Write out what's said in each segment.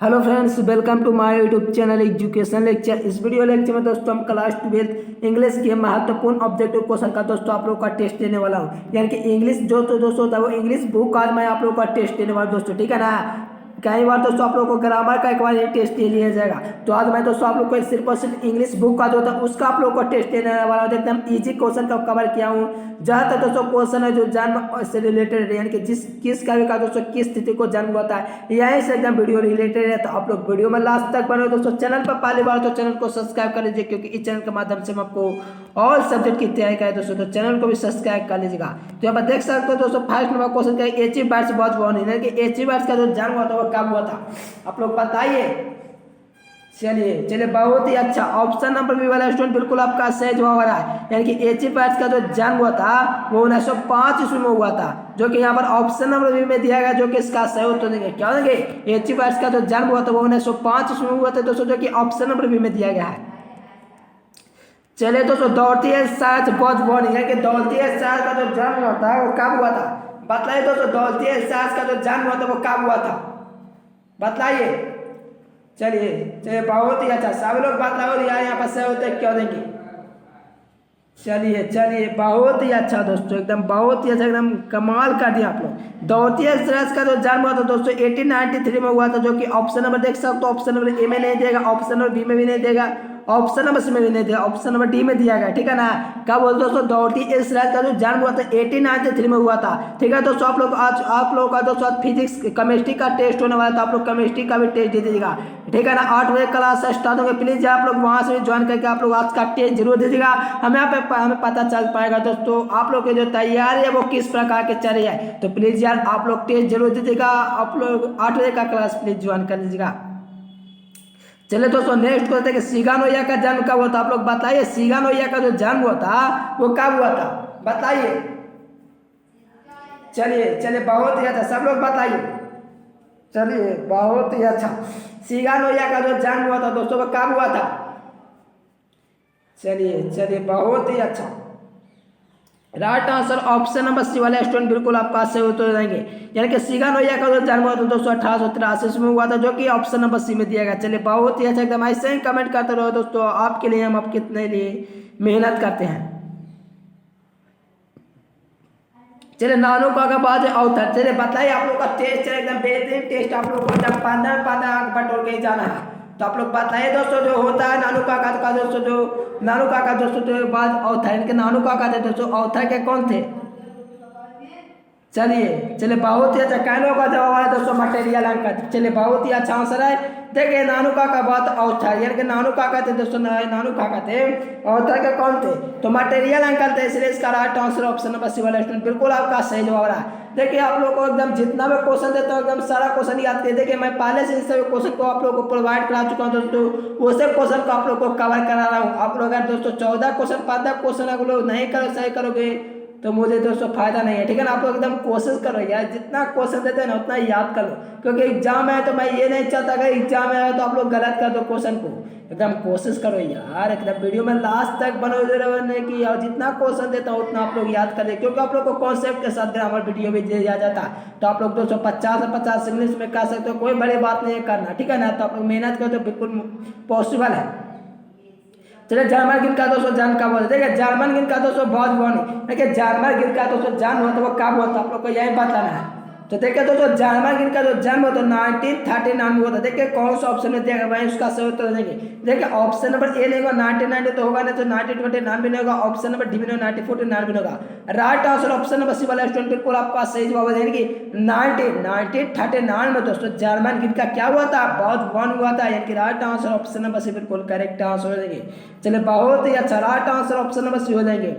Hello friends, welcome to my YouTube channel education lecture. इस video lecture में दोस्तों हम क्लास 12 इंग्लिश के महत्वपूर्ण ऑब्जेक्टिव क्वेश्चन का दोस्तों आप लोग का टेस्ट लेने वाला हूँ। यानी कि इंग्लिश जो तो दोस्तों होता है वो इंग्लिश बुक आज मैं आप लोग का टेस्ट लेने वाला हूँ दोस्तों, ठीक है ना। कई बार दोस्तों आप लोग को ग्रामर का एक बार ये टेस्ट ले लिया जाएगा, तो आज मैं दोस्तों आप लोग को सिर्फ और सिर्फ इंग्लिश बुक का जो था उसका आप लोग को टेस्ट लेने वाला हूँ। एकदम इजी क्वेश्चन का कवर किया हूँ। जहाँ तक दोस्तों क्वेश्चन है जो जन्म से रिलेटेड है, यानी कि किस कार्य का दोस्तों किस तिथि को जन्म होता है, यही से एकदम वीडियो रिलेटेड है। तो आप लोग वीडियो में लास्ट तक बने दोस्तों। चैनल पर पहली बार तो चैनल को सब्सक्राइब कर लीजिए, क्योंकि इस चैनल के माध्यम से हम आपको ऑल सब्जेक्ट की तैयारी करें दोस्तों, तो चैनल को भी सब्सक्राइब कर लीजिएगा। तो यहाँ पर देख सकते हो दोस्तों, फर्स्ट नंबर क्वेश्चन का एची वर्ड्स वॉज बोर्न, यानी कि एची वर्ड्स का जो जन्म हुआ था वो कब हुआ था, आप लोग बताइए। चलिए बहुत ही अच्छा। ऑप्शन नंबर बी वाला स्टूडेंट बिल्कुल आपका सही जवाब हो रहा है, यानी कि एची वर्ड्स का जो जन्म हुआ था वो 1905 ईस्वी में हुआ था, जो कि यहाँ पर ऑप्शन नंबर बी में दिया गया, जो कि इसका सही उत्तर देंगे। क्या देंगे? एची वर्ड्स का जो जन्म हुआ था वो 1905 ईस्वी में हुआ था दोस्तों, जो कि ऑप्शन नंबर बी में दिया गया है। चलिए दोस्तों, डॉर्थी एल सायर्स वॉज बोर्न, यानी कि डॉर्थी एल सायर्स का जो जन्म हुआ था वो कब हुआ था, बताइए दोस्तों। डॉर्थी एल सायर्स का जो जन्म हुआ था वो कब हुआ था, बताइए। चलिए बहुत ही अच्छा, सब लोग बताओ यार, यहाँ पर सही होते क्यों देंगे। चलिए बहुत ही अच्छा दोस्तों, एकदम बहुत ही अच्छा, एकदम कमाल कर दिया आप लोग। डॉर्थी एल सायर्स का जो जन्म हुआ था दोस्तों 1893 में हुआ था, जो कि ऑप्शन नंबर देख सकते हो, ऑप्शन नंबर ए में नहीं देगा, ऑप्शन नंबर बी में भी नहीं देगा, ऑप्शन नंबर सी में भी नहीं दिया, ऑप्शन नंबर डी में दिया गया, ठीक है ना। क्या बोलते दोस्तों, डॉर्थी एल सायर्स का जो जन्म हुआ था 1893 में हुआ था, ठीक है दोस्तों। आप लोग का दोस्तों फिजिक्स केमिस्ट्री का टेस्ट होने वाला था, आप लोग केमिस्ट्री का भी टेस्ट दे दीजिएगा, ठीक है ना। 8 बजे क्लास स्टार्ट होंगे, प्लीज आप लोग वहां से भी ज्वाइन करके आप लोग आज का टेस्ट जरूर दीजिएगा। हमें पता चल पाएगा दोस्तों आप लोग की जो तैयारी है वो किस प्रकार के चल रही है। तो प्लीज यार आप लोग टेस्ट जरूर दीजिएगा, आप लोग 8 बजे का क्लास प्लीज ज्वाइन कर लीजिएगा। चलिए दोस्तों, नेक्स्ट क्वेश्चन है कि सिगानोया का जन्म कब हुआ था, आप लोग बताइए। सिगानोया का जो जन्म हुआ था वो कब हुआ था, बताइए। चलिए बहुत ही अच्छा, सब लोग बताइए। चलिए बहुत ही अच्छा, सिगानोया का जो जन्म हुआ था दोस्तों वो कब हुआ था। चलिए बहुत ही अच्छा। Right answer option number C वाला स्टूडेंट बिल्कुल आपका सही उत्तर देंगे, यानी कि सिगानोया का जो जन्म हुआ था दोस्तों 1883 में हुआ था, जो कि ऑप्शन नंबर सी में दिया गया। चलिए बहुत ही अच्छा, एकदम ऐसे ही कमेंट करते रहो दोस्तों, आपके लिए हम आप कितने लिए मेहनत करते हैं। चलिए नानू का बाद ऑथर, चलिए बताइए। आप लोग का टेस्ट है एकदम बेहतरीन टेस्ट, आप लोग को एकदम 15 आंख बटोर के ही जाना है। तो आप लोग बताइए दोस्तों, जो होता है नानू काका का दोस्तों, जो नानू काका दोस्तों जो बाद ऑथर, इनके नानू काका थे दोस्तों, ऑथर के कौन थे। चलिए बहुत ही अच्छा, कहने का जवाब है दोस्तों मटेरियल अंक। चलिए बहुत ही अच्छा आंसर है। देखिए नानू काका बात ऑथर, यानी कि नानू काका थे दोस्तों, नानू काका थे, ऑथर के कौन थे, तो मटेरियल अंकल थे, इसलिए इसका right answer option number C वाला स्टूडेंट बिल्कुल आपका सही जवाब रहा है। देखिए आप लोग को एकदम जितना भी क्वेश्चन देता हूँ एकदम सारा क्वेश्चन याद किए। देखिए मैं पहले से इन सभी क्वेश्चन को आप लोग को प्रोवाइड करा चुका हूँ दोस्तों, उसे क्वेश्चन को आप लोग को कवर करा रहा हूँ। आप लोग अगर दोस्तों 14 क्वेश्चन 15 क्वेश्चन आप लोग नहीं सही करोगे तो मुझे दोस्तों फायदा नहीं है, ठीक है ना। आप लोग एकदम कोशिश करो यार, जितना क्वेश्चन देते हैं ना उतना याद कर लो, क्योंकि एग्जाम है तो मैं ये नहीं चाहता अगर एग्जाम है तो आप लोग गलत कर दो क्वेश्चन को। एकदम कोशिश करो यार, एकदम वीडियो में लास्ट तक बनोगे रहने की, और जितना क्वेश्चन देता हूँ उतना आप लोग याद करें, क्योंकि आप लोग को कॉन्सेप्ट के साथ ग्रामर वीडियो भी दिया जाता है। तो आप लोग दोस्तों 50 से 50 इंग्लिश में कर सकते हो, कोई बड़ी बात नहीं है करना, ठीक है ना। तो आप लोग मेहनत करो तो बिल्कुल पॉसिबल है। चलिए जर्मन गिर का दोस्तों जन्म कब हुआ था, देखिए जर्मन गिर का दोस्तों बहुत बॉर्न, देखिए जर्मन गिर का दोस्तों जन्म हुआ था वो कब हुआ था, आप लोग को यही बताना है। तो देखिए दोस्तों जर्मन गिर का जो जन्म हुआ था 1939 में हुआ था। देखिए कौन सा ऑप्शन में दिया गया वही उसका सही उत्तर देंगे। देखिए ऑप्शन नंबर ए नहीं होगा 1990 तो होगा नहीं, तो 1929 भी नहीं होगा, ऑप्शन नंबर डी भी नहीं, 1949 भी नहीं होगा। Right answer option number C वाला स्टूडेंट बिल्कुल आपका सही जवाब है, यानी कि 1939 में दोस्तों जर्मन गिर का क्या हुआ था, बहुत वन हुआ था, यानी कि right answer option number C बिल्कुल करेक्ट आंसर हो जाएंगे। चलिए बहुत ही अच्छा, right answer option number C हो जाएंगे।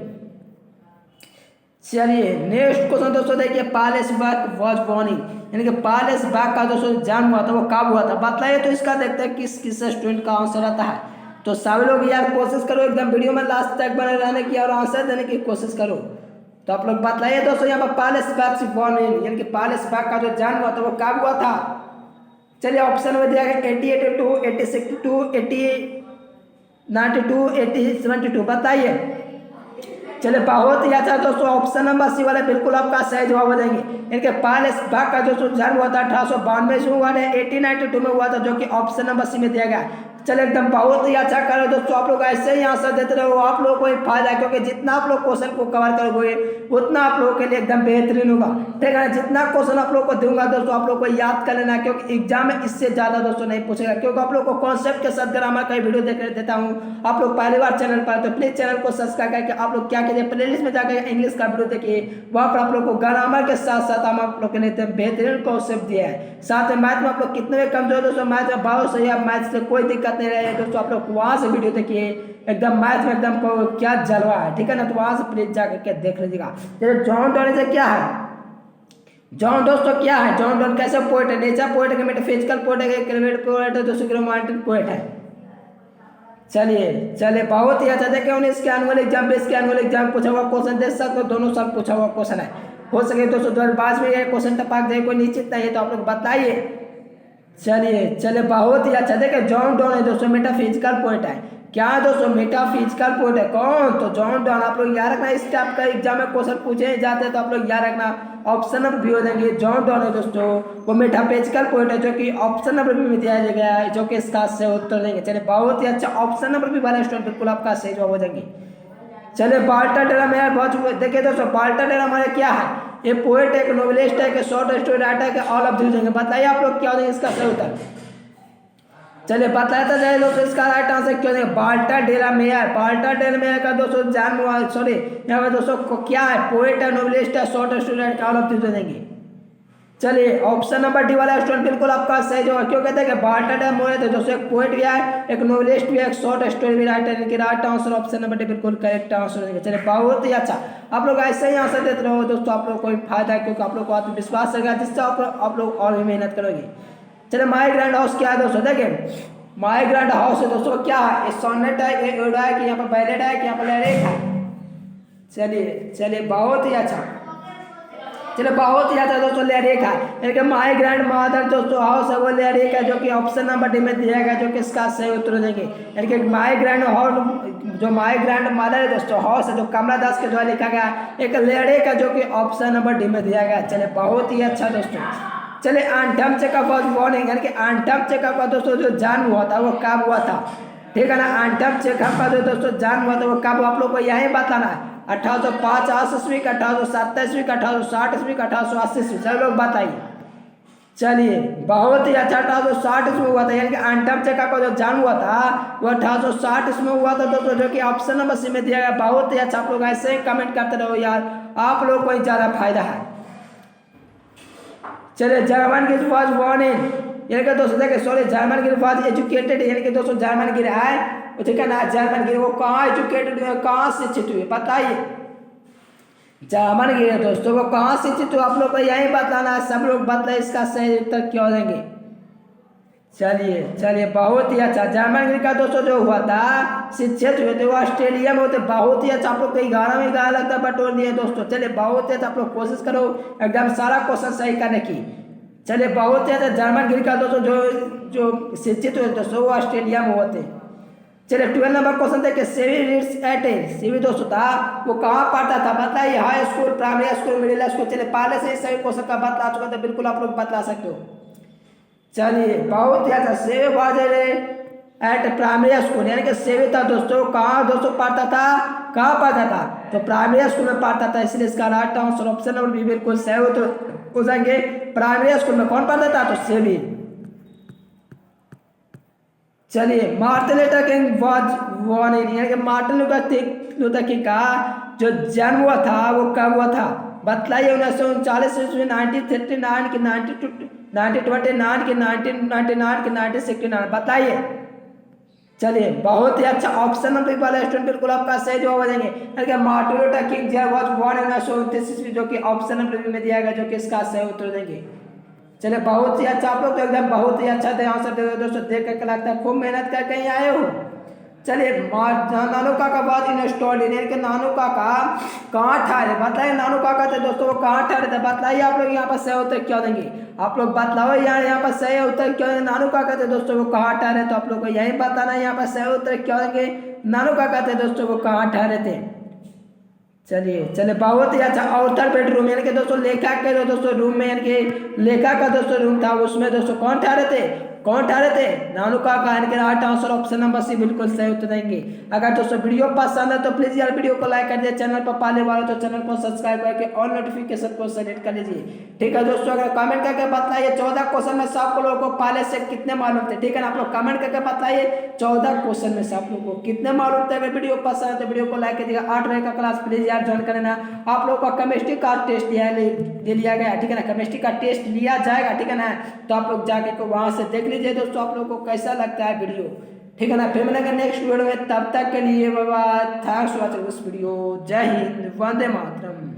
चलिए नेक्स्ट क्वेश्चन दोस्तों देखिए, पालेस बैक वॉज बॉर्निंग, यानी कि पालेस बैक का दोस्तों जन्म हुआ था वो कब हुआ था, बताइए। तो इसका देखते हैं किस स्टूडेंट का आंसर आता है। तो सभी लोग यार कोशिश करो एकदम वीडियो में लास्ट तक बने रहने की और आंसर देने की कोशिश करो। तो आप लोग बताइए दोस्तों, यहाँ पर पालेस बैक बॉर्निंग, यानी कि पालेस बैक का जो जन्म हुआ था वो कब हुआ था। चलिए ऑप्शन में दिया गया 1882, 1862, 1892, 1872, बताइए। चलिए बहुत ही अच्छा दोस्तों, ऑप्शन नंबर सी वाले बिल्कुल आपका सही जवाब हो जाएंगे। इनके पहले इस भाग का जो जन्म हुआ था 1892 में हुआ है, 1892 में हुआ था, जो कि ऑप्शन नंबर सी में दिया गया। चलिए एकदम बहुत ही अच्छा करो दोस्तों, आप लोग ऐसे ही आंसर देते रहो, आप लोगों को ही फायदा है, क्योंकि जितना आप लोग क्वेश्चन को कवर करोगे उतना आप लोगों के लिए एकदम बेहतरीन होगा। ठीक है, जितना क्वेश्चन आप लोग को दूंगा दोस्तों आप लोग को याद कर लेना, क्योंकि एग्जाम में इससे ज्यादा दोस्तों नहीं पूछेगा, क्योंकि आप लोग को कॉन्सेप्ट के साथ ग्रामर का वीडियो देता हूँ। आप लोग पहली बार चैनल पर तो प्लीज चैनल को सब्सक्राइब करके आप लोग क्या कीजिए, प्लेलिस्ट में जाकर इंग्लिश का वीडियो देखिए, वहाँ पर आप लोग को ग्रामर के साथ साथ हम आप लोग के लिए बेहतरीन कॉन्सेप्ट दिया है। साथ में मैथ में आप लोग कितने भी कमजोर दोस्तों, मैथ में बहुत सही है, मैथ से कोई दिक्कत नहीं रहे दोस्तों, आप लोग वहाँ से वीडियो देखिए, एकदम मैथ में एकदम क्या जलवा है। ठीक है ना, तो वहाँ से प्लीज जाकर के देख लीजिएगा। जॉन डॉन से क्या है, जॉन दोस्तों क्या है, जॉन डॉन कैसे पोएट है, नेचर पोएट है, मेटाफिजिकल पोएट है, क्रिएटिव पोएट है, दोस्तों रोमांटिक पोएट है। चलिए बहुत ही अच्छा, देखिए 19 के एनुअल एग्जाम 20 के एनुअल एग्जाम पूछा हुआ क्वेश्चन देख सकते हो, दोनों साल पूछा हुआ क्वेश्चन है। हो सके दोस्तों 2022 में ये क्वेश्चन टपक जाए, कोई निश्चित नहीं है तो आप लोग बताइए। चलिए बहुत ही अच्छा, देखिए जॉन डॉन है दोस्तों मेटाफिजिकल पोएट है। क्या दोस्तों मेटाफिजिकल पोएट है कौन, तो जॉन डॉन। आप लोग याद रखना, इस टाइप का एग्जाम में क्वेश्चन पूछे जाते हैं तो आप लोग याद रखना, ऑप्शन नंबर भी हो जाएंगे। जॉन डॉन है दोस्तों वो मेटाफिजिकल पोएट है, जो कि ऑप्शन नंबर भी दिया गया है, जो कि इसका से उत्तर देंगे। चलिए बहुत ही अच्छा, ऑप्शन नंबर भी वाला स्टूडेंट बिल्कुल आपका सही जवाब हो जाएंगे। चलिए वाल्टर डेलामेयर बहुत देखिए दोस्तों, वाल्टर डेलामेयर क्या है, ये पोएट है, एक नोवेलिस्ट है, एक शॉर्ट स्टोरी राइटर है, ऑल ऑफ दीज होंगे। बताइए आप लोग क्या हो जाएंगे इसका सही उत्तर। चलिए बताता जाए दोस्तों इसका राइट आंसर क्या है, वाल्टर डेलामेयर। वाल्टर डेलामेयर का दोस्तों जन्म सॉरी यहाँ पे दोस्तों क्या है, पोएट है, नोवेलिस्ट है, short story writer, all of these हो जाएंगे। चलिए ऑप्शन नंबर डी वाला स्टूडेंट बिल्कुल आपका सही जवाब। क्यों कहते हैं कि वाल्टर डेलामेयर दोस्तों एक पोएट भी है, एक नोवेलिस्ट भी है, एक शॉर्ट स्टोरी भी राइटर, इनके right answer option number D बिल्कुल करेक्ट आंसर होंगे। चलिए बहुत ही अच्छा, आप लोग ऐसे ही आंसर देते रहो दोस्तों, आप लोग को फायदा है, क्योंकि आप लोग को आत्मविश्वास रहेगा, जिससे आप लोग और भी मेहनत करोगे। चलिए माय ग्रैंड हाउस क्या है दोस्तों, देखिए माय ग्रैंड हाउस है दोस्तों क्या है, ये सोनेट है, ये ओडा है, कि यहाँ पर बैलेट है, कि यहाँ पर लिरिक है। चलिए बहुत ही अच्छा, चलिए बहुत ही अच्छा दोस्तों लिरिक है, इनके माय ग्रैंड मदर दोस्तों हाउस है वो लिरिक है, जो कि ऑप्शन नंबर डी में दिया गया, जो कि इसका सही उत्तर देंगे। इनके माय ग्रैंड हाउस, जो माय ग्रैंड मदर है दोस्तों हाउस है, जो कमला दास के द्वारा लिखा गया, एक लिरिक है, जो कि ऑप्शन नंबर डी में दिया गया। चलिए बहुत ही अच्छा दोस्तों। चलिए एंटन चेखव वाज बोर्न, यानी कि एंटन चेखव का दोस्तों जो जन्म हुआ था वो कब हुआ था। ठीक है ना, एंटन चेखव का जो दोस्तों जन्म हुआ था वो कब, आप लोग को यही बताना है, 1850 ईस्वी का, 1870 ईस्वी का, 1860 ईस्वी का, 1880 ईस्वी, सब लोग बताइए। चलिए बहुत ही अच्छा, 1860 ईस्वी हुआ था, यानी कि एंटन चेखव का जो जन्म हुआ था वो 1860 ईस्वी में हुआ था दोस्तों, जो कि ऑप्शन नंबर सी में दिया गया। बहुत ही अच्छा, आप लोग ऐसे ही कमेंट करते रहो यार, आप लोग को ज़्यादा फायदा है। चलिए Germaine Greer was born in, यानी कि दोस्तों देखिए sorry Germaine Greer was educated, यानी कि दोस्तों जर्मन ग्रीर है, ठीक है ना, जर्मन ग्रीर वो कहाँ एजुकेटेड हुए, कहाँ शिक्षित हुए, बताइए। जर्मन ग्रीर दोस्तों वो कहाँ शिक्षित हुए, आप लोग को यही बताना है, सब लोग बताइए इसका सही उत्तर क्या देंगे। चलिए बहुत ही अच्छा, जर्मन ग्रीर का दोस्तों जो हुआ था शिक्षित हुए थे वो ऑस्ट्रेलिया में होते। बहुत ही अच्छा, आप लोग को 11 में 11 लगता है बटोर दिए दोस्तों। चलिए बहुत ही अच्छा, आप लोग कोशिश करो एकदम सारा क्वेश्चन सही करने की। चलिए बहुत ही अच्छा, जर्मन ग्रीर का दोस्तों जो शिक्षित हुए दोस्तों वो ऑस्ट्रेलिया में होते। चलिए 12 नंबर क्वेश्चन देखिए, सेवी रीड्स एट ए, सेवी दोस्तों था वो कहाँ पढ़ता था, बताइए, high school, primary school, middle school. चलिए पहले से ही सही क्वेश्चन का बतला चुका था, बिल्कुल आप लोग बतला सकते हो। चलिए बहुत ही अच्छा, सेवी वाज एट प्राइमरी स्कूल, यानी कि सेवी था दोस्तों कहाँ दोस्तों पढ़ता था, कहाँ पढ़ता था, तो प्राइमरी स्कूल में पढ़ता था, इसलिए इसका right answer option number B बिल्कुल सही हो जाएंगे। प्राइमरी स्कूल में कौन पढ़ता था, तो सेवी। चलिए Martin Luther King was born in, यानी कि मार्टिन लूथर किंग का जो जन्म हुआ था वो कब हुआ था, बतलाइए। 1939 ईस्वी, 1939 की, 1929 की, 1999 की, 1969, बताइए। चलिए बहुत ही अच्छा, ऑप्शन नंबर वाला स्टूडेंट बिल्कुल आपका सही जवाब हो जाएंगे। Martin Luther King was born in 1929 ईस्वी, जो कि ऑप्शन नंबर में दिया गया, जो कि इसका सही उत्तर देंगे। चलिए बहुत ही अच्छा, आप लोग तो एकदम बहुत ही अच्छा थे आंसर दे दोस्तों, देख करके लगता है खूब मेहनत कर कहीं आए हो। चलिए नानू काका बात इंस्टॉल्ड, यानी कि नानू काका कहाँ ठहरे, बताइए। नानू काका थे दोस्तों वो कहाँ ठहरे थे, बताइए। आप लोग यहाँ पर सही उत्तर क्या देंगे, आप लोग बतलाओ यहाँ पर सही उत्तर क्या देंगे। नानू काका थे दोस्तों वो कहाँ ठहरे, तो आप लोग को यही बताना है यहाँ पर सही उत्तर क्या देंगे। नानू काका थे दोस्तों वो कहाँ ठहरे थे। चलिए बहुत ही अच्छा। आउटर बेडरूम यानी कि दोस्तों लेखक के दोस्तों रूम में यानी कि लेखक का दोस्तों रूम था, उसमें दोस्तों कौन ठहरे थे? नानू काका। यानी कि right answer option number C बिल्कुल सही उत्तर देंगे। अगर दोस्तों वीडियो पसंद है तो प्लीज यार वीडियो को लाइक कर दीजिए, चैनल पर पहले बार तो चैनल को सब्सक्राइब करके ऑल नोटिफिकेशन को सेलेक्ट कर लीजिए। ठीक है दोस्तों, अगर कमेंट करके बताइए 14 क्वेश्चन में से आप लोगों को पहले से कितने मालूम थे। ठीक है ना, आप लोग कमेंट करके बताइए 14 क्वेश्चन में से आप लोगों को कितने मालूम थे। अगर वीडियो पसंद है तो वीडियो को लाइक कीजिएगा। 8 बजे का क्लास प्लीज यार ज्वाइन करना। आप लोगों का केमिस्ट्री का टेस्ट दे लिया गया, ठीक है ना, केमिस्ट्री का टेस्ट लिया जाएगा, ठीक है ना। तो आप लोग जाके को वहां से देख लीजिए दोस्तों, आप लोगों को कैसा लगता है वीडियो, ठीक है ना। फिर मिलेंगे नेक्स्ट वीडियो में, तब तक के लिए bye bye, thanks for watching this video. जय हिंद, वंदे मातरम।